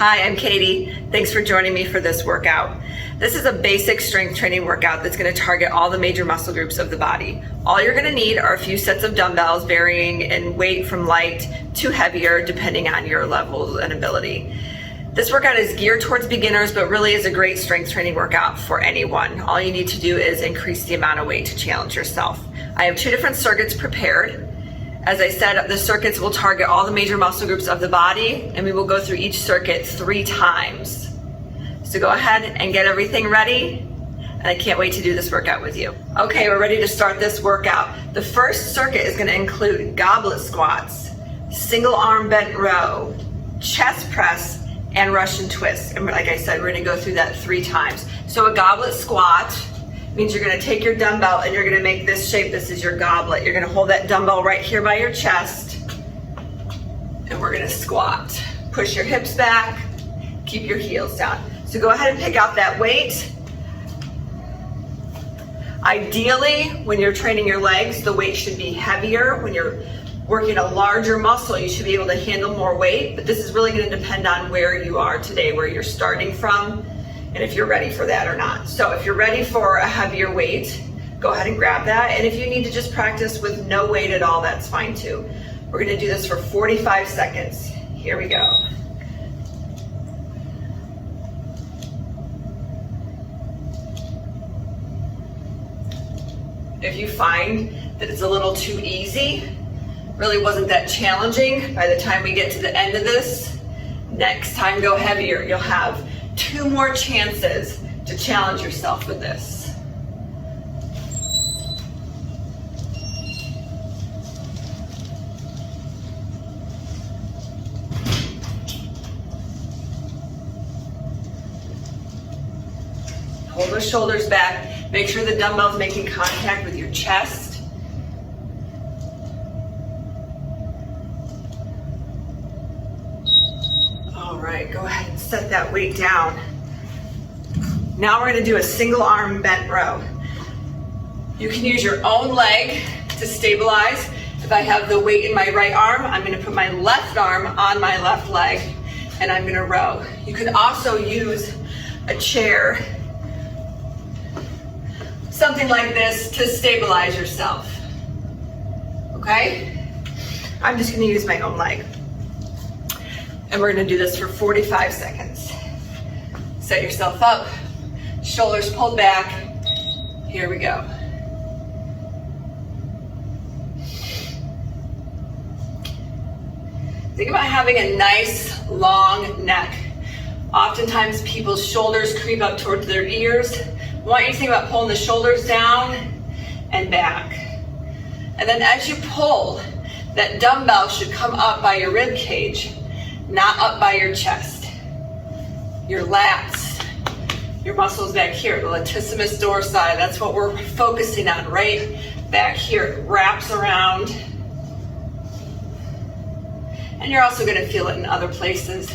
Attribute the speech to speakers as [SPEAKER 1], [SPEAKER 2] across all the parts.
[SPEAKER 1] Hi, I'm Katie. Thanks for joining me for this workout. This is a basic strength training workout that's going to target all the major muscle groups of the body. All you're going to need are a few sets of dumbbells varying in weight from light to heavier depending on your level and ability. This workout is geared towards beginners, but really is a great strength training workout for anyone. All you need to do is increase the amount of weight to challenge yourself. I have two different circuits prepared. As I said, the circuits will target all the major muscle groups of the body, and we will go through each circuit 3 times. So go ahead and get everything ready, and I can't wait to do this workout with you. Okay, we're ready to start this workout. The first circuit is going to include goblet squats, single arm bent row, chest press, and Russian twist. And like I said, we're going to go through that 3 times. So a goblet squat means you're going to take your dumbbell and you're going to make this shape. This is your goblet. You're going to hold that dumbbell right here by your chest, and we're going to squat. Push your hips back, keep your heels down. So go ahead and pick out that weight. Ideally, when you're training your legs, the weight should be heavier. When you're working a larger muscle, you should be able to handle more weight, but this is really going to depend on where you are today, where you're starting from, and if you're ready for that or not. So if you're ready for a heavier weight, go ahead and grab that. And if you need to just practice with no weight at all, that's fine too. We're going to do this for 45 seconds. Here we go. If you find that it's a little too easy, really wasn't that challenging, by the time we get to the end of this, next time go heavier. You'll have 2 more chances to challenge yourself with this. Hold those shoulders back. Make sure the dumbbell's making contact with your chest. All right, go ahead and set that weight down. Now we're going to do a single arm bent row. You can use your own leg to stabilize. If I have the weight in my right arm, I'm going to put my left arm on my left leg, and I'm going to row. You could also use a chair, something like this, to stabilize yourself. Okay? I'm just going to use my own leg. And we're going to do this for 45 seconds. Set yourself up, shoulders pulled back. Here we go. Think about having a nice long neck. Oftentimes people's shoulders creep up towards their ears. I want you to think about pulling the shoulders down and back. And then as you pull, that dumbbell should come up by your rib cage, not up by your chest. Your lats, your muscles back here, the latissimus dorsi, that's what we're focusing on, right back here. It wraps around. And you're also going to feel it in other places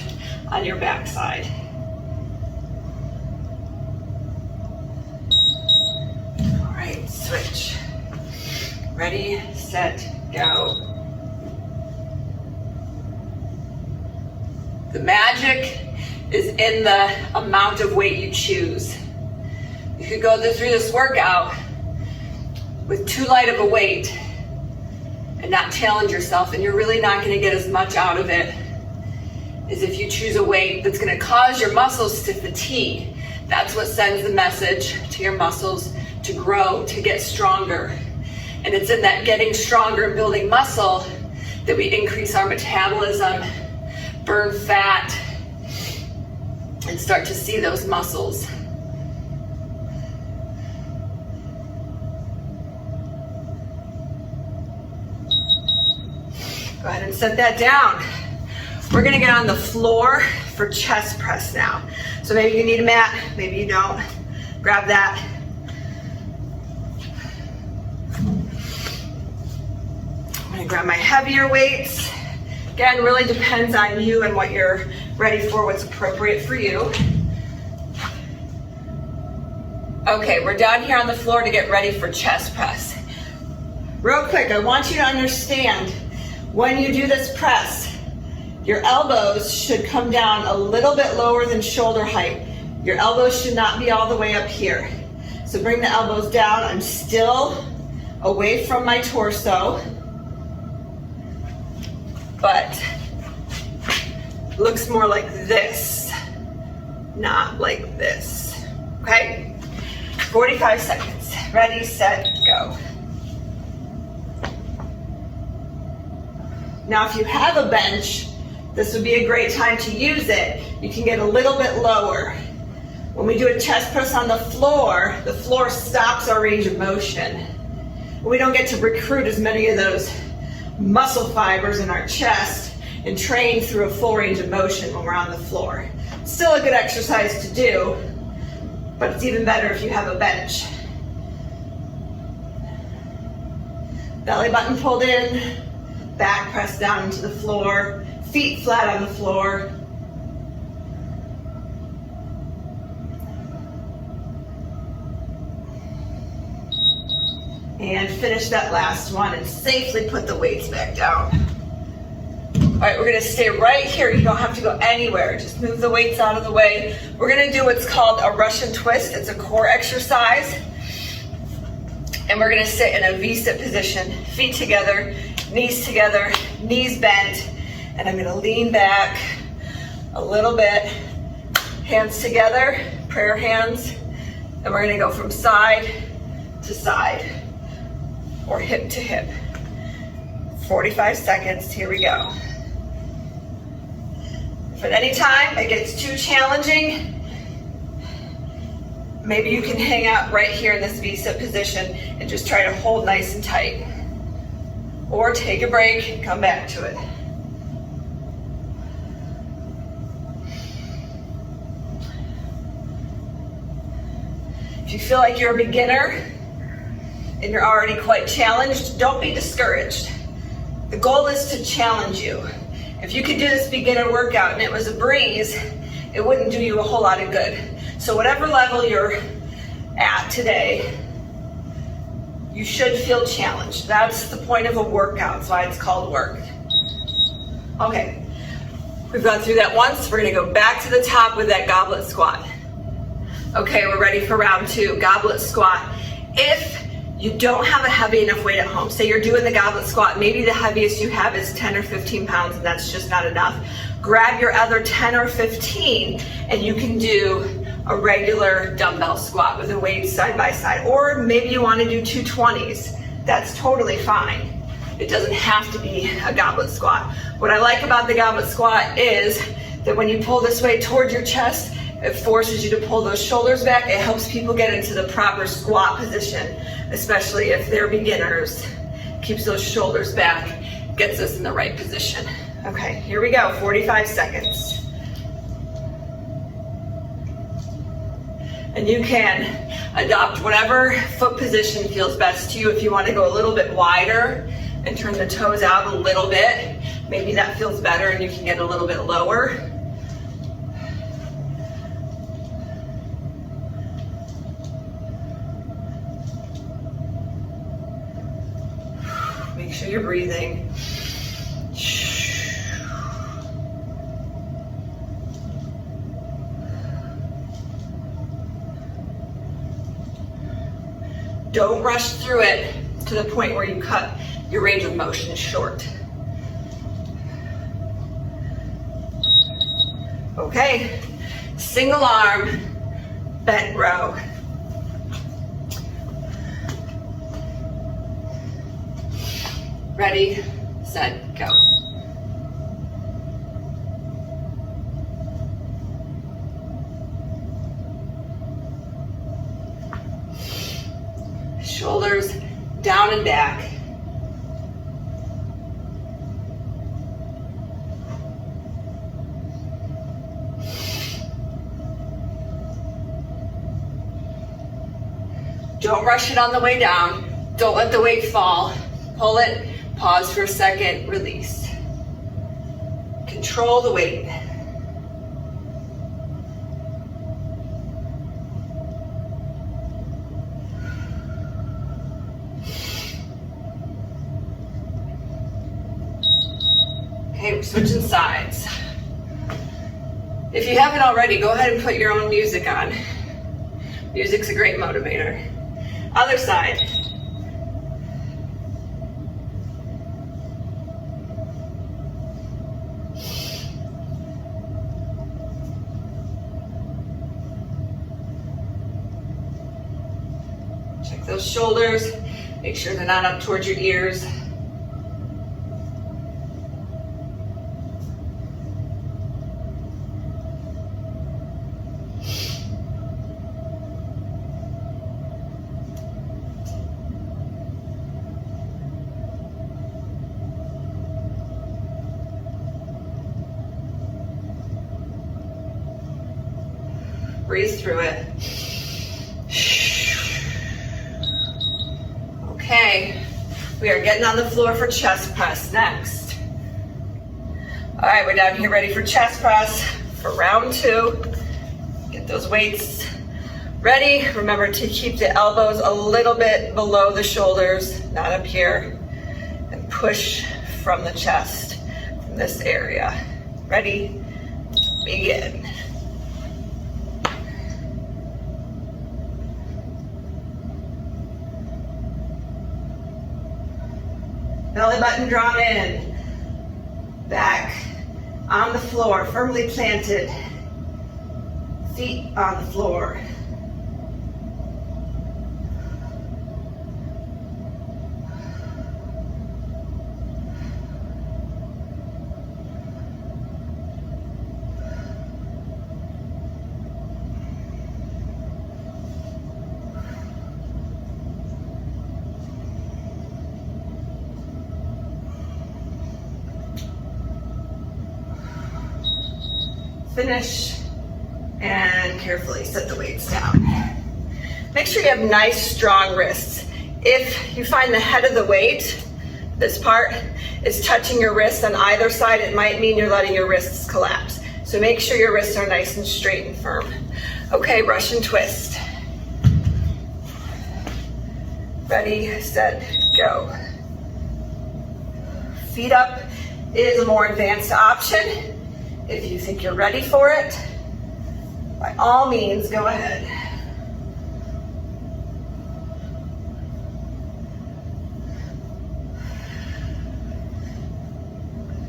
[SPEAKER 1] on your backside. All right, switch. Ready, set, go. The magic is in the amount of weight you choose. You could go through this workout with too light of a weight and not challenge yourself, and you're really not going to get as much out of it as if you choose a weight that's going to cause your muscles to fatigue. That's what sends the message to your muscles to grow, to get stronger. And it's in that getting stronger and building muscle that we increase our metabolism, burn fat, and start to see those muscles. Go ahead and set that down. We're gonna get on the floor for chest press now. So maybe you need a mat, maybe you don't. Grab that. I'm gonna grab my heavier weights. Again, really depends on you and what you're ready for, what's appropriate for you. Okay, we're down here on the floor to get ready for chest press. Real quick, I want you to understand, when you do this press, Your elbows should come down a little bit lower than shoulder height. Your elbows should not be all the way up here. So bring the elbows down. I'm still away from my torso, but looks more like this, not like this, okay? 45 seconds. Ready, set, go. Now, if you have a bench, this would be a great time to use it. You can get a little bit lower. When we do a chest press on the floor stops our range of motion. We don't get to recruit as many of those muscle fibers in our chest and train through a full range of motion when we're on the floor. Still a good exercise to do, but it's even better if you have a bench. Belly button pulled in, back pressed down into the floor, feet flat on the floor. And finish that last one and safely put the weights back down. All right, we're gonna stay right here. You don't have to go anywhere. Just move the weights out of the way. We're gonna do what's called a Russian twist. It's a core exercise. And we're gonna sit in a V-sit position, feet together, knees bent, and I'm gonna lean back a little bit, hands together, prayer hands, and we're gonna go from side to side, or hip to hip. 45 seconds, here we go. If at any time it gets too challenging, maybe you can hang out right here in this V-sit position and just try to hold nice and tight. Or take a break and come back to it. If you feel like you're a beginner and you're already quite challenged, don't be discouraged. The goal is to challenge you. If you could do this beginner workout and it was a breeze, it wouldn't do you a whole lot of good. So whatever level you're at today, you should feel challenged. That's the point of a workout. That's why it's called work. Okay, we've gone through that once. We're gonna go back to the top with that goblet squat. Okay, we're ready for round 2, goblet squat. If you don't have a heavy enough weight at home, say you're doing the goblet squat, maybe the heaviest you have is 10 or 15 pounds and that's just not enough. Grab your other 10 or 15 and you can do a regular dumbbell squat with the weights side by side. Or maybe you want to do 220s. That's totally fine. It doesn't have to be a goblet squat. What I like about the goblet squat is that when you pull this weight towards your chest, it forces you to pull those shoulders back. It helps people get into the proper squat position, especially if they're beginners. Keeps those shoulders back, gets us in the right position. Okay, here we go, 45 seconds. And you can adopt whatever foot position feels best to you. If you want to go a little bit wider and turn the toes out a little bit, maybe that feels better and you can get a little bit lower. Make sure you're breathing. Don't rush through it to the point where you cut your range of motion short. Okay, single arm, bent row. Ready, set, go. Shoulders down and back. Don't rush it on the way down. Don't let the weight fall. Pull it, pause for a second, release. Control the weight. Okay, we're switching sides. If you haven't already, go ahead and put your own music on. Music's a great motivator. Other side. Check those shoulders. Make sure they're not up towards your ears. Breathe through it. Okay, we are getting on the floor for chest press next. All right, we're down here ready for chest press for round 2. Get those weights ready. Remember to keep the elbows a little bit below the shoulders, not up here, and push from the chest, from this area. Ready? Begin. Belly button drawn in, back on the floor, firmly planted, feet on the floor. Finish and carefully set the weights down. Make sure you have nice, strong wrists. If you find the head of the weight, this part, is touching your wrists on either side, it might mean you're letting your wrists collapse. So make sure your wrists are nice and straight and firm. Okay, Russian twist. Ready, set, go. Feet up is a more advanced option. If you think you're ready for it, by all means, go ahead.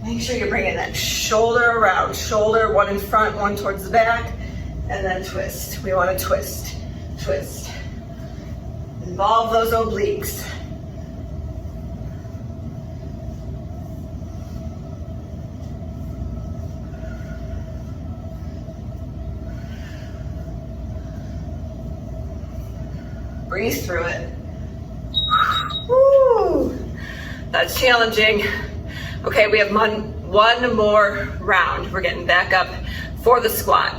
[SPEAKER 1] Make sure you're bringing that shoulder around, shoulder, one in front, one towards the back, and then twist. We want to twist, twist. Involve those obliques. Breathe through it. Woo! That's challenging. Okay, we have one more round. We're getting back up for the squat.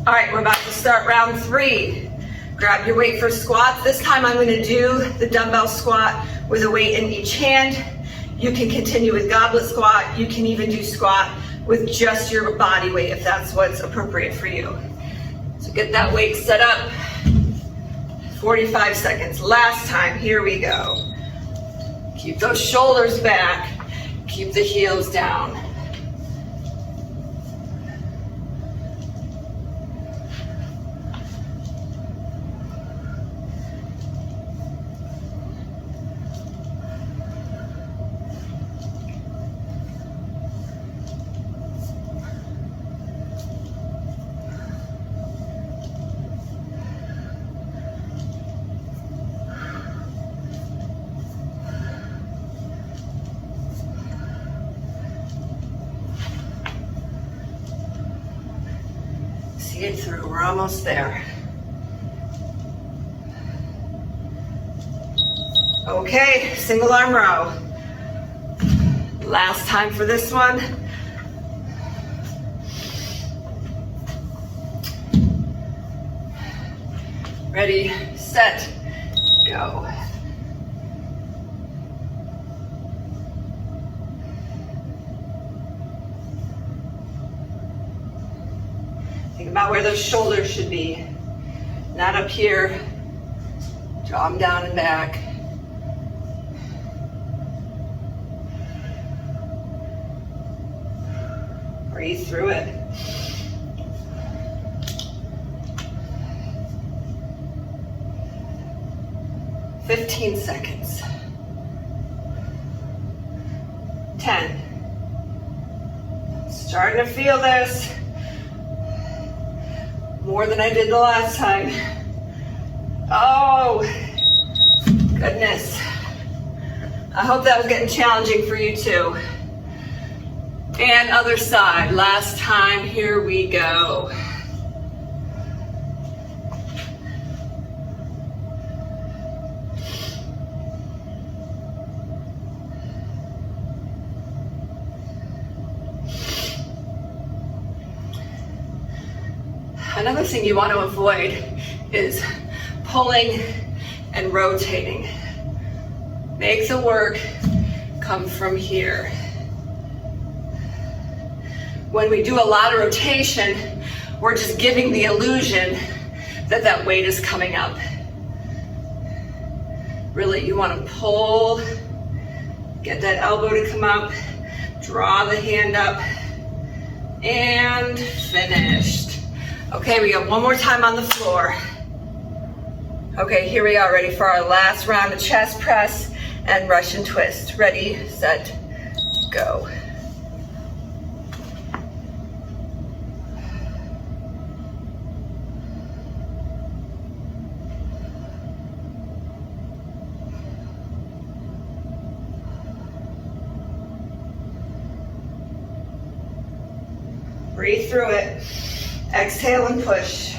[SPEAKER 1] All right, we're about to start round 3. Grab your weight for squats. This time I'm gonna do the dumbbell squat with a weight in each hand. You can continue with goblet squat. You can even do squat with just your body weight if that's what's appropriate for you. So get that weight set up. 45 seconds. Last time, here we go. Keep those shoulders back. Keep the heels down. See it through, we're almost there. Okay, single arm row. Last time for this one. Ready, set, go. Think about where those shoulders should be. Not up here. Draw them down and back. Breathe through it. "15 seconds. 10. Starting to feel this. More than I did the last time. Oh, goodness. I hope that was getting challenging for you too. And other side, last time, here we go. Another thing you want to avoid is pulling and rotating. Make the work come from here. When we do a lot of rotation, we're just giving the illusion that that weight is coming up. Really, you want to pull, get that elbow to come up, draw the hand up, and finished. Okay, we got one more time on the floor. Okay, here we are, ready for our last round of chest press and Russian twist. Ready, set, go. Breathe through it. Exhale and push.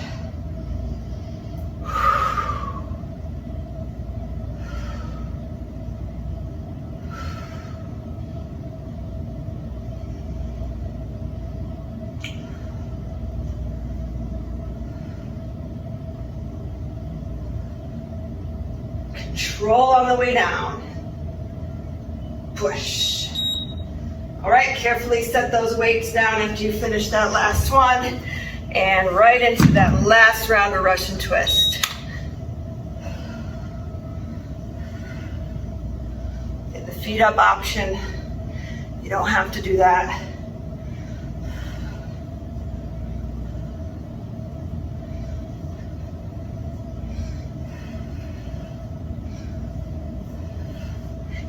[SPEAKER 1] Control on the way down. Push. All right, carefully set those weights down after you finish that last one. And right into that last round of Russian twist. Get the feet up option. You don't have to do that.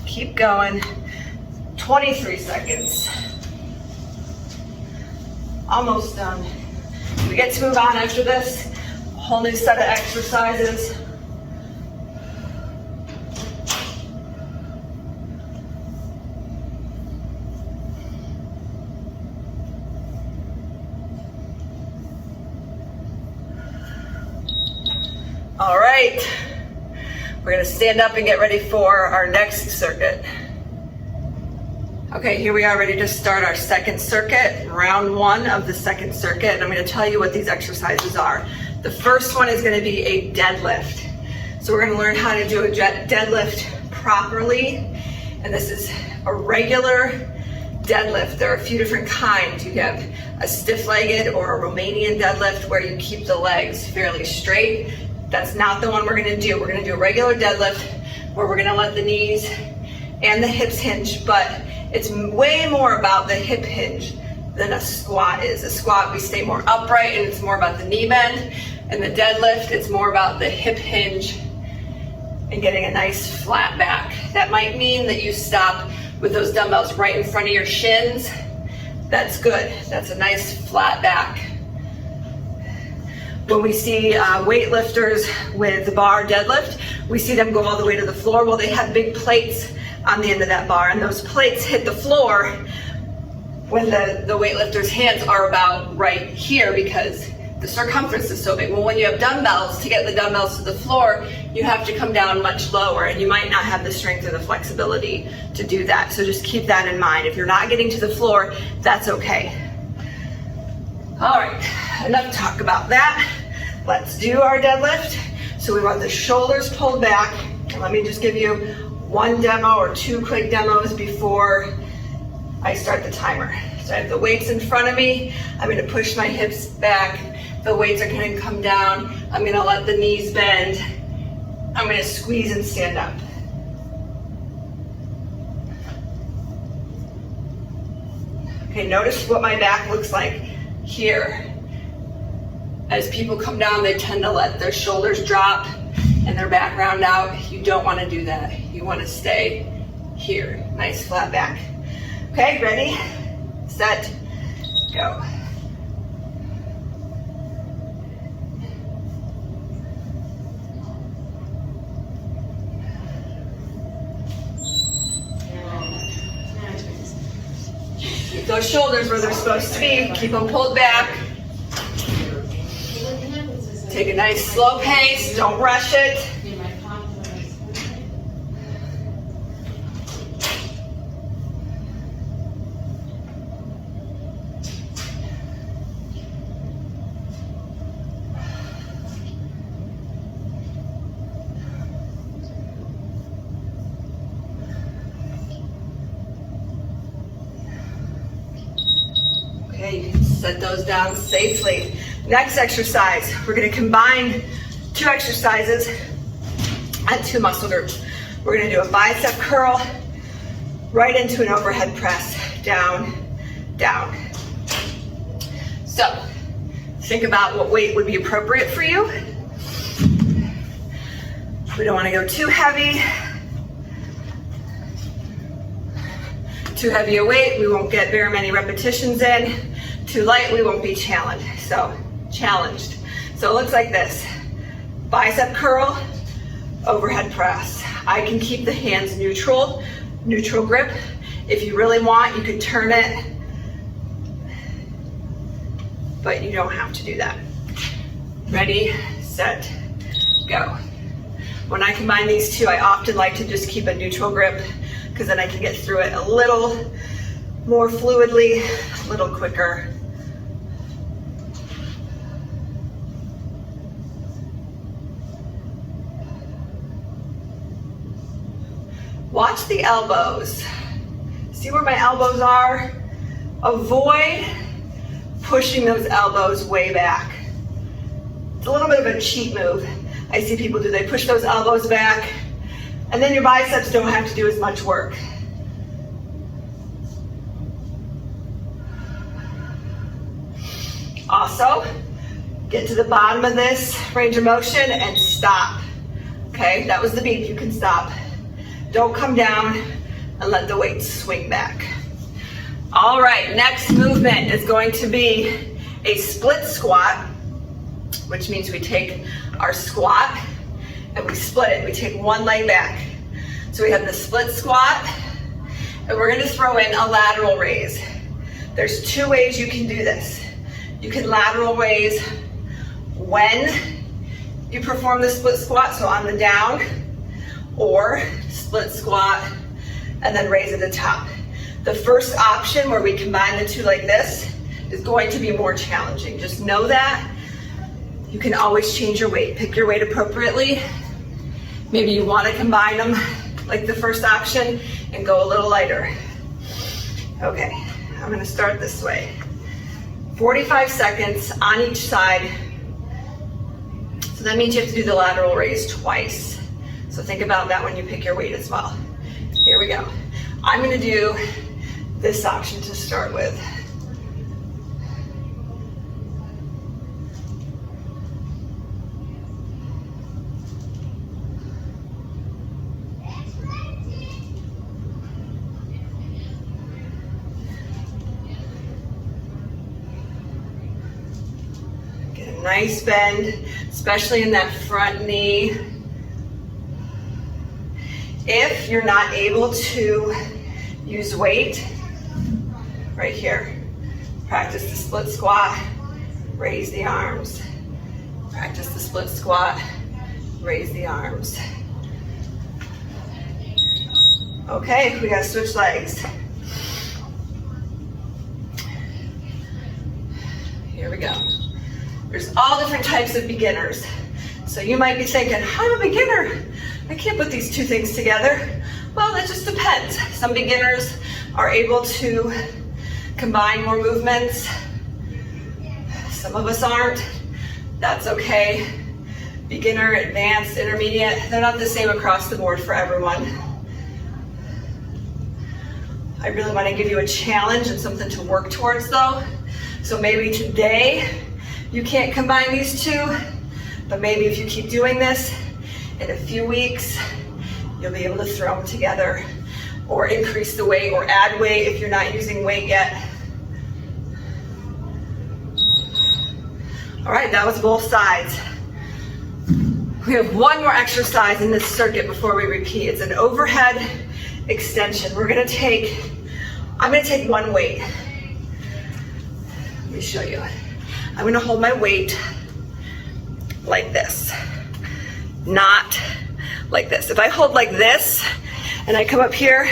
[SPEAKER 1] Keep going. 23 seconds. Almost done. We get to move on after this. A whole new set of exercises. All right. We're going to stand up and get ready for our next circuit. Okay, here we are ready to start our second circuit, round one of the second circuit. And I'm going to tell you what these exercises are. The first one is going to be a deadlift. So we're going to learn how to do a deadlift properly. And this is a regular deadlift. There are a few different kinds. You have a stiff-legged or a Romanian deadlift where you keep the legs fairly straight. That's not the one we're going to do. We're going to do a regular deadlift where we're going to let the knees and the hips hinge, but it's way more about the hip hinge than a squat is. A squat, we stay more upright and it's more about the knee bend. And the deadlift, it's more about the hip hinge and getting a nice flat back. That might mean that you stop with those dumbbells right in front of your shins. That's good. That's a nice flat back. When we see weightlifters with the bar deadlift, we see them go all the way to the floor. Well, they have big plates on the end of that bar, and those plates hit the floor when the weightlifter's hands are about right here because the circumference is so big. Well, when you have dumbbells, to get the dumbbells to the floor, you have to come down much lower, and you might not have the strength or the flexibility to do that. So just keep that in mind. If you're not getting to the floor, that's okay. All right, enough talk about that. Let's do our deadlift. So we want the shoulders pulled back. And let me just give you one demo or two quick demos before I start the timer. So I have the weights in front of me. I'm going to push my hips back. The weights are going to come down. I'm going to let the knees bend. I'm going to squeeze and stand up. Okay, notice what my back looks like here. As people come down, they tend to let their shoulders drop and their back round out. You don't want to do that. You want to stay here. Nice flat back. Okay, ready, set, go. Keep those shoulders where they're supposed to be. Keep them pulled back. Take a nice slow pace. Don't rush it. Okay, you can set those down safely. Next exercise, we're going to combine 2 exercises and 2 muscle groups. We're going to do a bicep curl right into an overhead press, down, down. So, think about what weight would be appropriate for you. We don't want to go too heavy. Too heavy a weight, we won't get very many repetitions in. Too light, we won't be challenged. So it looks like this. Bicep curl, overhead press. I can keep the hands neutral grip. If you really want, you could turn it, but you don't have to do that. Ready, set, go. When I combine these 2, I often like to just keep a neutral grip because then I can get through it a little more fluidly, a little quicker. Watch the elbows. See where my elbows are? Avoid pushing those elbows way back. It's a little bit of a cheat move. I see people do, they push those elbows back, and then your biceps don't have to do as much work. Also, get to the bottom of this range of motion and stop. Okay, that was the beat, you can stop. Don't come down and let the weight swing back. All right, next movement is going to be a split squat, which means we take our squat and we split it. We take one leg back. So we have the split squat, and we're gonna throw in a lateral raise. There's 2 ways you can do this. You can lateral raise when you perform the split squat, so on the down, or split squat and then raise at the top. The first option, where we combine the 2 like this, is going to be more challenging. Just know that. You can always change your weight. Pick your weight appropriately. Maybe you want to combine them like the first option and go a little lighter. Okay, I'm going to start this way. 45 seconds on each side. So that means you have to do the lateral raise twice. So think about that when you pick your weight as well. Here we go. I'm going to do this option to start with. Get a nice bend, especially in that front knee. If you're not able to use weight, right here, practice the split squat, raise the arms. Practice the split squat, raise the arms. Okay, we gotta switch legs. Here we go. There's all different types of beginners. So you might be thinking, I'm a beginner. I can't put these 2 things together. Well, that just depends. Some beginners are able to combine more movements. Some of us aren't. That's okay. Beginner, advanced, intermediate, they're not the same across the board for everyone. I really want to give you a challenge and something to work towards though. So maybe today you can't combine these two, but maybe if you keep doing this, in a few weeks, you'll be able to throw them together or increase the weight or add weight if you're not using weight yet. All right, that was both sides. We have one more exercise in this circuit before we repeat. It's an overhead extension. I'm gonna take one weight. Let me show you. I'm gonna hold my weight like this, not like this. If I hold like this and I come up here,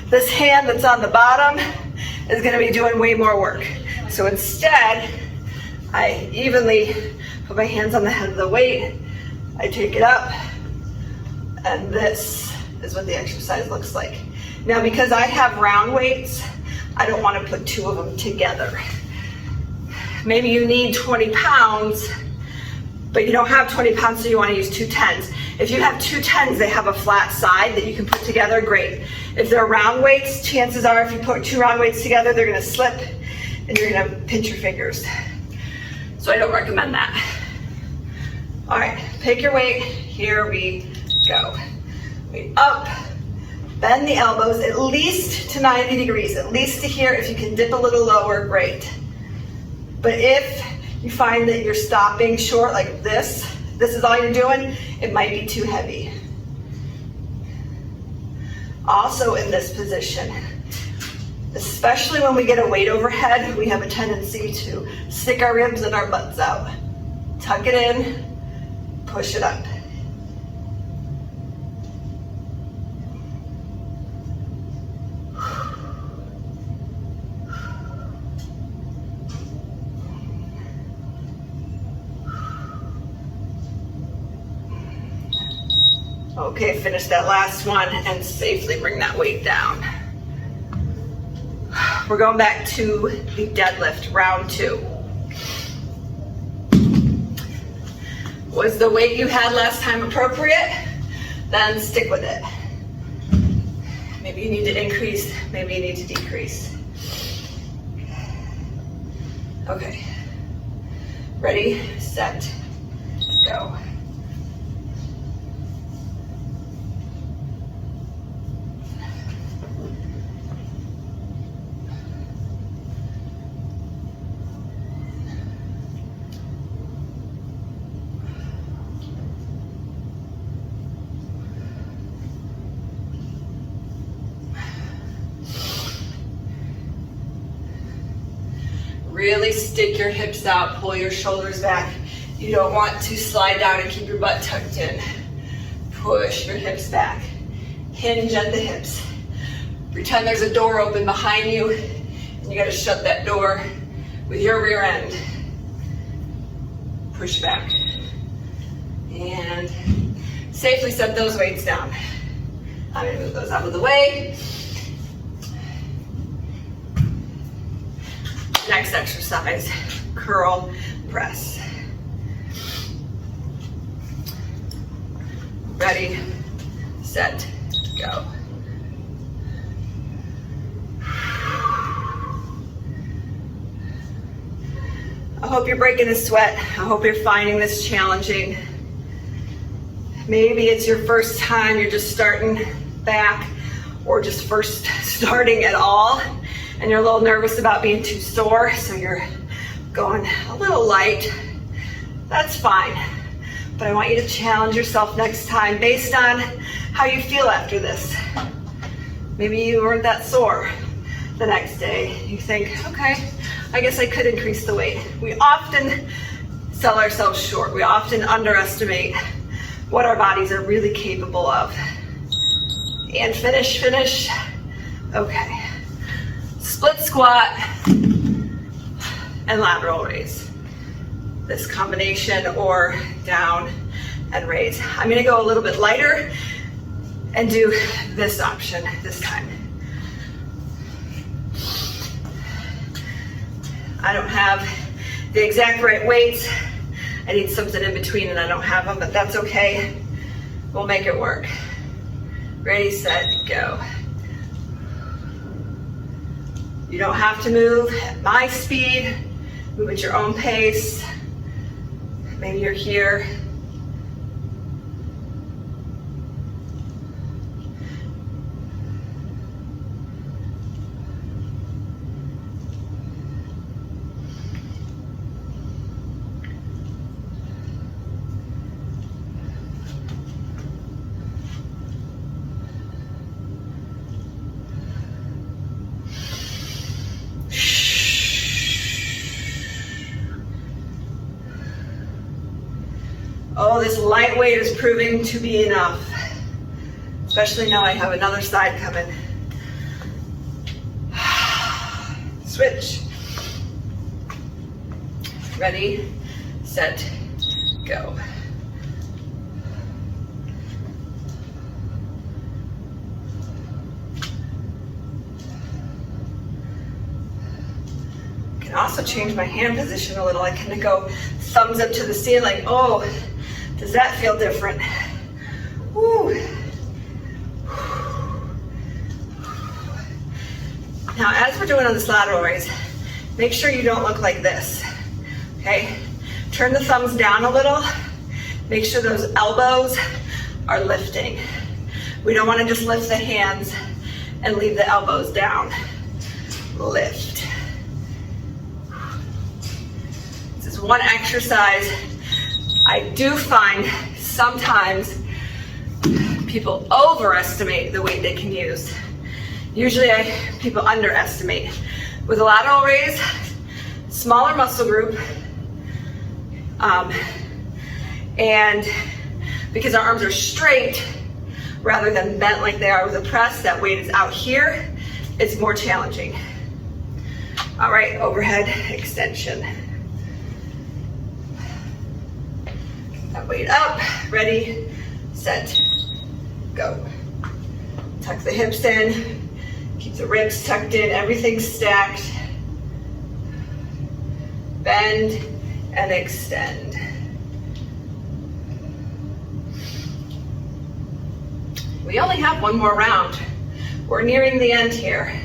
[SPEAKER 1] this hand that's on the bottom is gonna be doing way more work. So instead, I evenly put my hands on the head of the weight, I take it up, and this is what the exercise looks like. Now, because I have round weights, I don't want to put two of them together. Maybe you need 20 pounds, but you don't have 20 pounds, so you want to use two 10s. If you have two 10s, they have a flat side that you can put together, great. If they're round weights, chances are if you put two round weights together, they're going to slip and you're going to pinch your fingers. So I don't recommend that. All right, pick your weight. Here we go. Weight up, bend the elbows at least to 90 degrees, at least to here. If you can dip a little lower, great. But if you find that you're stopping short like this is all you're doing, it might be too heavy. Also in this position, especially when we get a weight overhead, we have a tendency to stick our ribs and our butts out. Tuck it in, push it up. Okay, finish that last one and safely bring that weight down. We're going back to the deadlift, round 2. Was the weight you had last time appropriate? Then stick with it. Maybe you need to increase, maybe you need to decrease. Okay. Ready, set, go. Really stick your hips out, pull your shoulders back. You don't want to slide down and keep your butt tucked in. Push your hips back. Hinge at the hips. Pretend there's a door open behind you, and you gotta shut that door with your rear end. Push back. And safely set those weights down. I'm gonna move those out of the way. Next exercise, curl press. Ready, set, go. I hope you're breaking a sweat. I hope you're finding this challenging. Maybe it's your first time, you're just starting back, or just first starting at all, and you're a little nervous about being too sore, so you're going a little light. That's fine, but I want you to challenge yourself next time based on how you feel after this. Maybe you weren't that sore the next day. You think, okay, I guess I could increase the weight. We often sell ourselves short. We often underestimate what our bodies are really capable of. And finish. Okay. Split squat and lateral raise. This combination, or down and raise. I'm gonna go a little bit lighter and do this option this time. I don't have the exact right weights. I need something in between and I don't have them, but that's okay. We'll make it work. Ready, set, go. You don't have to move at my speed. Move at your own pace. Maybe you're here. Oh, this light weight is proving to be enough, especially now I have another side coming. Switch. Ready, set, go. I can also change my hand position a little. I kind of go thumbs up to the ceiling. Oh, does that feel different? Woo. Now, as we're doing on this lateral raise, make sure you don't look like this, okay? Turn the thumbs down a little. Make sure those elbows are lifting. We don't want to just lift the hands and leave the elbows down. Lift. This is one exercise. I do find sometimes people overestimate the weight they can use. Usually people underestimate. With a lateral raise, smaller muscle group, and because our arms are straight rather than bent like they are with a press, that weight is out here, it's more challenging. All right, overhead extension. That weight up, ready, set, go. Tuck the hips in, keep the ribs tucked in, everything's stacked. Bend and extend. We only have one more round. We're nearing the end here.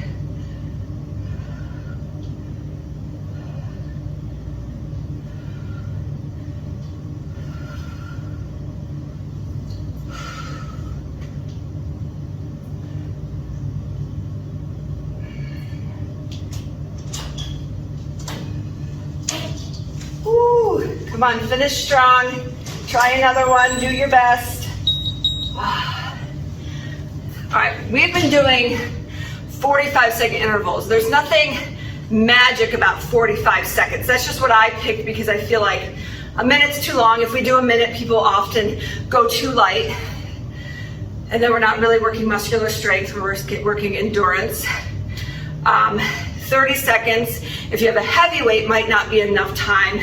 [SPEAKER 1] Come on, finish strong. Try another one, do your best. All right, we've been doing 45-second intervals. There's nothing magic about 45 seconds. That's just what I picked because I feel like a minute's too long. If we do a minute, people often go too light. And then we're not really working muscular strength, we're working endurance. 30 seconds, if you have a heavy weight, might not be enough time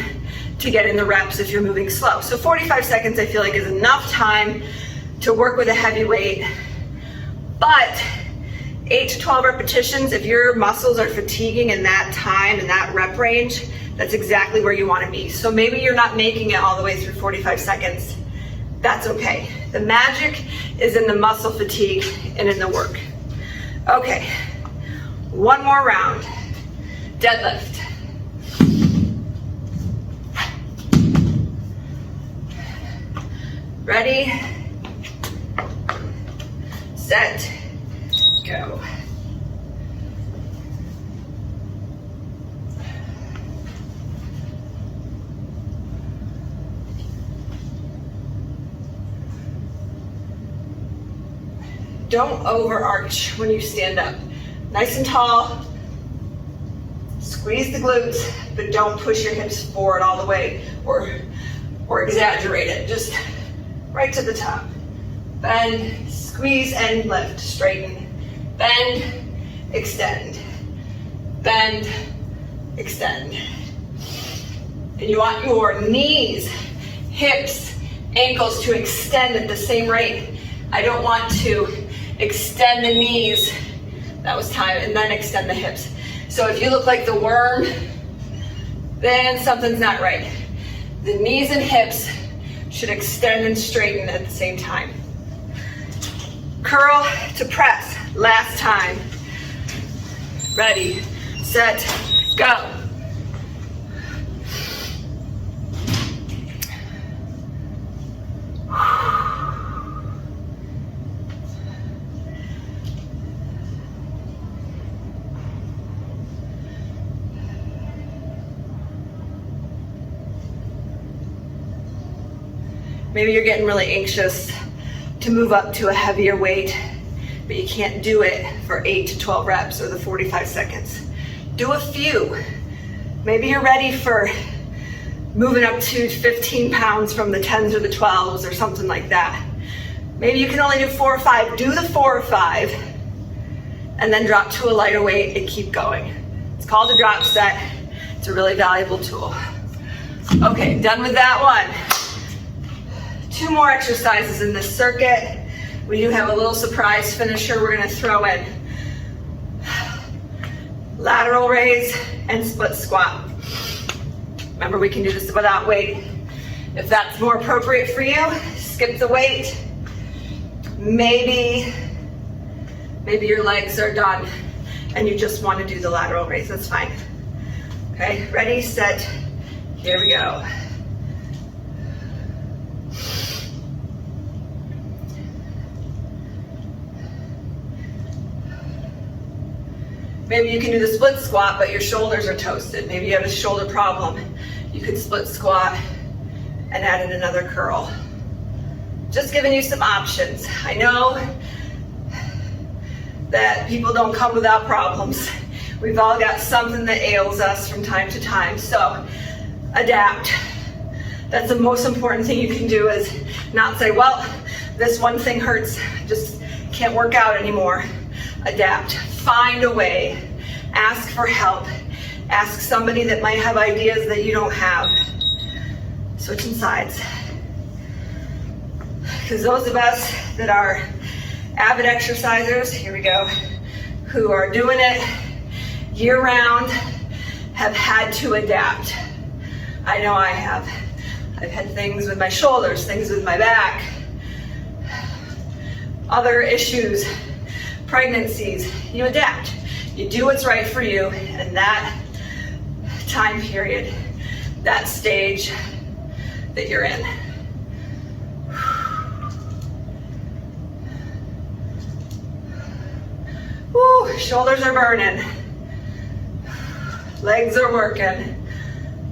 [SPEAKER 1] to get in the reps if you're moving slow. So 45 seconds I feel like is enough time to work with a heavy weight. But 8 to 12 repetitions, if your muscles are fatiguing in that time, in that rep range, that's exactly where you want to be. So maybe you're not making it all the way through 45 seconds. That's okay. The magic is in the muscle fatigue and in the work. Okay, one more round. Deadlift. Ready, set, go. Don't overarch when you stand up. Nice and tall. Squeeze the glutes, but don't push your hips forward all the way or exaggerate it. Just right to the top. Bend, squeeze and lift, straighten. Bend, extend. Bend, extend. And you want your knees, hips, ankles to extend at the same rate. I don't want to extend the knees, that was time, and then extend the hips. So if you look like the worm, then something's not right. The knees and hips should extend and straighten at the same time. Curl to press, last time. Ready, set, go. Maybe you're getting really anxious to move up to a heavier weight, but you can't do it for 8 to 12 reps or the 45 seconds. Do a few. Maybe you're ready for moving up to 15 pounds from the 10s or the 12s or something like that. Maybe you can only do 4 or 5. Do the 4 or 5 and then drop to a lighter weight and keep going. It's called a drop set. It's a really valuable tool. Okay, done with that one. 2 more exercises in this circuit. We do have a little surprise finisher we're gonna throw in. Lateral raise and split squat. Remember, we can do this without weight. If that's more appropriate for you, skip the weight. Maybe your legs are done and you just want to do the lateral raise, that's fine. Okay, ready, set, here we go. Maybe you can do the split squat, but your shoulders are toasted. Maybe you have a shoulder problem. You could split squat and add in another curl. Just giving you some options. I know that people don't come without problems. We've all got something that ails us from time to time, so adapt. That's the most important thing you can do, is not say, well, this one thing hurts, just can't work out anymore. Adapt. Find a way. Ask for help. Ask somebody that might have ideas that you don't have. Switching sides. Because those of us that are avid exercisers, here we go, who are doing it year round, have had to adapt. I know I have. I've had things with my shoulders, things with my back, other issues, pregnancies. You adapt. You do what's right for you in that time period, that stage that you're in. Woo, shoulders are burning. Legs are working.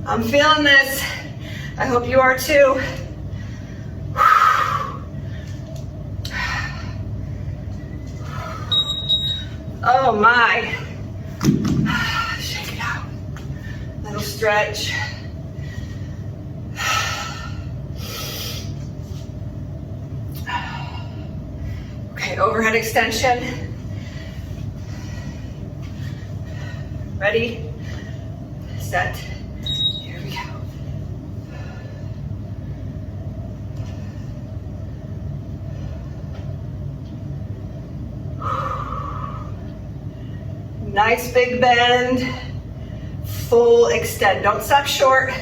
[SPEAKER 1] I'm feeling this. I hope you are too. Oh my. Shake it out. Little stretch. Okay, overhead extension. Ready? Set. Here we go. Nice big bend, full extend. Don't stop short.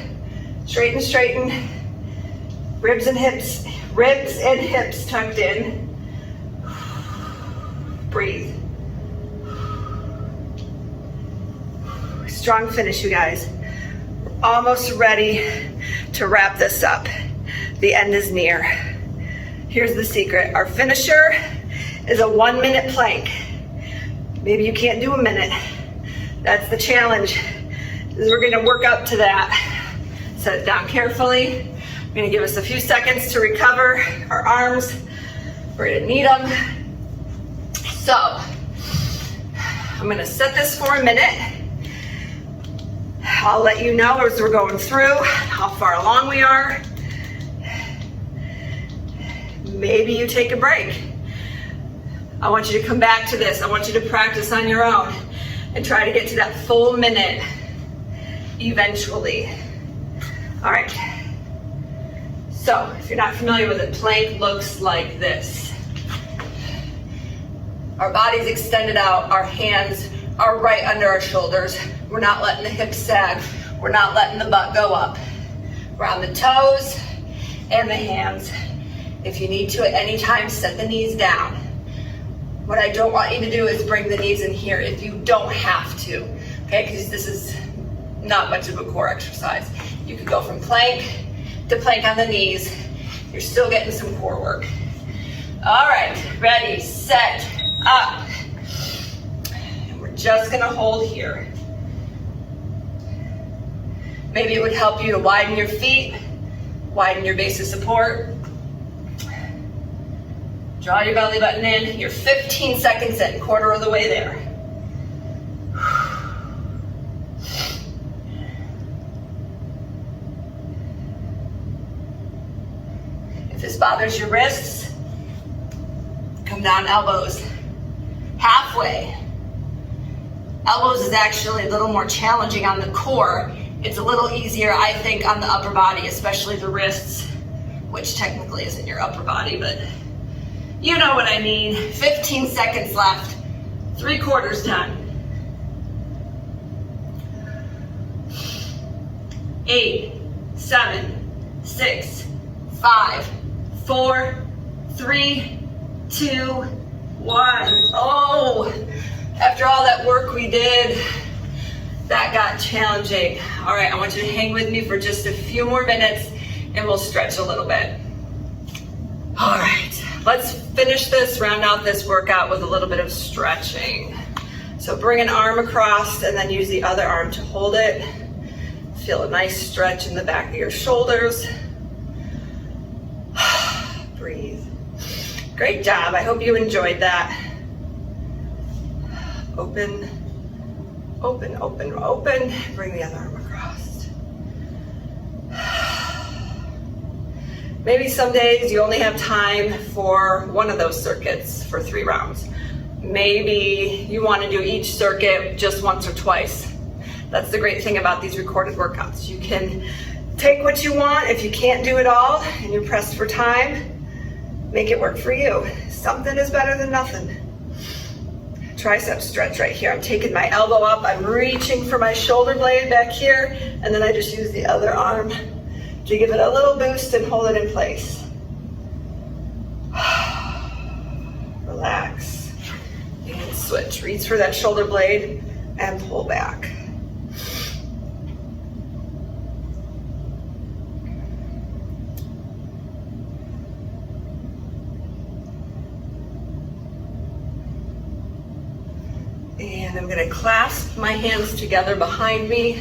[SPEAKER 1] Straighten, straighten. Ribs and hips tucked in. Breathe. Strong finish, you guys. We're almost ready to wrap this up. The end is near. Here's the secret. Our finisher is a 1-minute plank. Maybe you can't do a minute. That's the challenge, is we're gonna work up to that. Set it down carefully. We're gonna give us a few seconds to recover our arms. We're gonna need them. So, I'm gonna set this for a minute. I'll let you know as we're going through how far along we are. Maybe you take a break. I want you to come back to this. I want you to practice on your own and try to get to that full minute eventually. All right. So, if you're not familiar with it, plank looks like this. Our body's extended out, our hands are right under our shoulders. We're not letting the hips sag. We're not letting the butt go up. We're on the toes and the hands. If you need to at any time, set the knees down. What I don't want you to do is bring the knees in here if you don't have to. okay? Because this is not much of a core exercise. You could go from plank to plank on the knees. You're still getting some core work. All right, ready, set, up. And we're just gonna hold here. Maybe it would help you to widen your feet, widen your base of support. Draw your belly button in. You're 15 seconds in, quarter of the way there. If this bothers your wrists, come down elbows. Halfway. Elbows is actually a little more challenging on the core. It's a little easier, I think, on the upper body, especially the wrists, which technically isn't your upper body, but you know what I mean. 15 seconds left. 3/4 done. 8, 7, 6, 5, 4, 3, 2, 1. Oh, after all that work we did, that got challenging. All right, I want you to hang with me for just a few more minutes and we'll stretch a little bit. All right, let's finish this, round out this workout with a little bit of stretching. So bring an arm across and then use the other arm to hold it. Feel a nice stretch in the back of your shoulders. Breathe. Great job, I hope you enjoyed that. Open, open, open, open. Bring the other arm across. Maybe some days you only have time for one of those circuits for 3 rounds. Maybe you want to do each circuit just once or twice. That's the great thing about these recorded workouts. You can take what you want. If you can't do it all and you're pressed for time, make it work for you. Something is better than nothing. Tricep stretch right here. I'm taking my elbow up. I'm reaching for my shoulder blade back here, and then I just use the other arm to give it a little boost and hold it in place. Relax. And switch. Reach for that shoulder blade and pull back. And I'm going to clasp my hands together behind me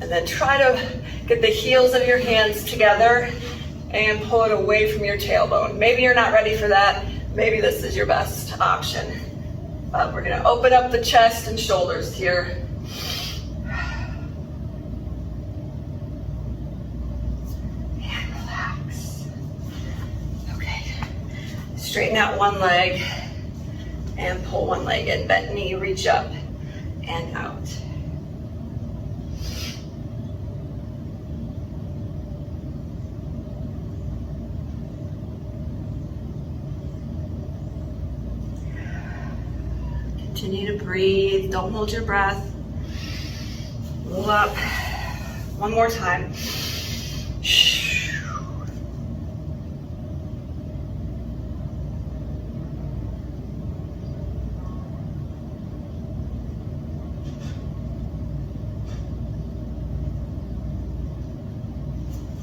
[SPEAKER 1] and then try to get the heels of your hands together and pull it away from your tailbone. Maybe you're not ready for that. Maybe this is your best option. But we're going to open up the chest and shoulders here. And relax. Okay. Straighten out one leg. And pull one leg in, bent knee, reach up and out. Continue to breathe, don't hold your breath. Roll up, one more time.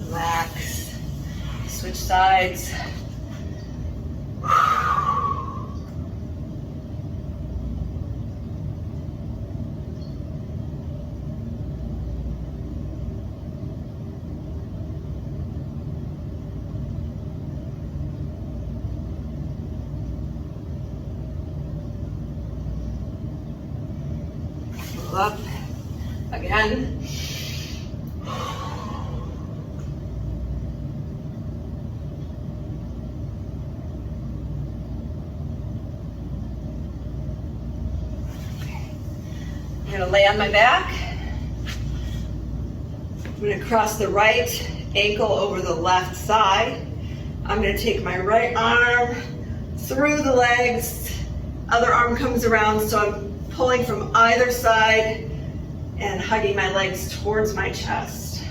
[SPEAKER 1] Relax, switch sides. Roll up again. I'm going to lay on my back. I'm going to cross the right ankle over the left side. I'm going to take my right arm through the legs. Other arm comes around, so I'm pulling from either side and hugging my legs towards my chest.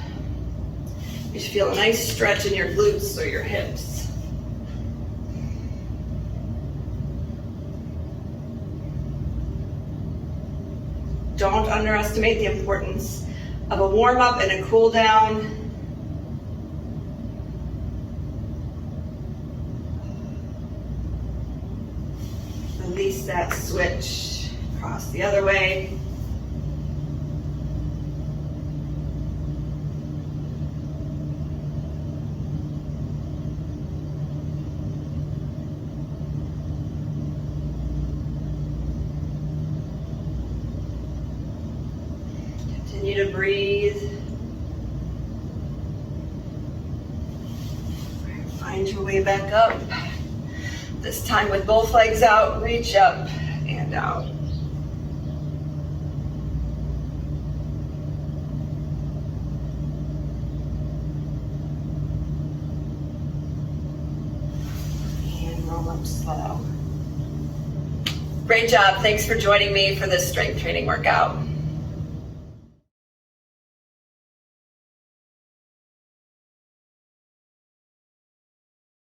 [SPEAKER 1] You should feel a nice stretch in your glutes or your hips. don't underestimate the importance of a warm up and a cool down. Release that switch, cross the other way. Continue to breathe. Find your way back up. This time with both legs out, reach up and out. And roll up slow. Great job. Thanks for joining me for this strength training workout.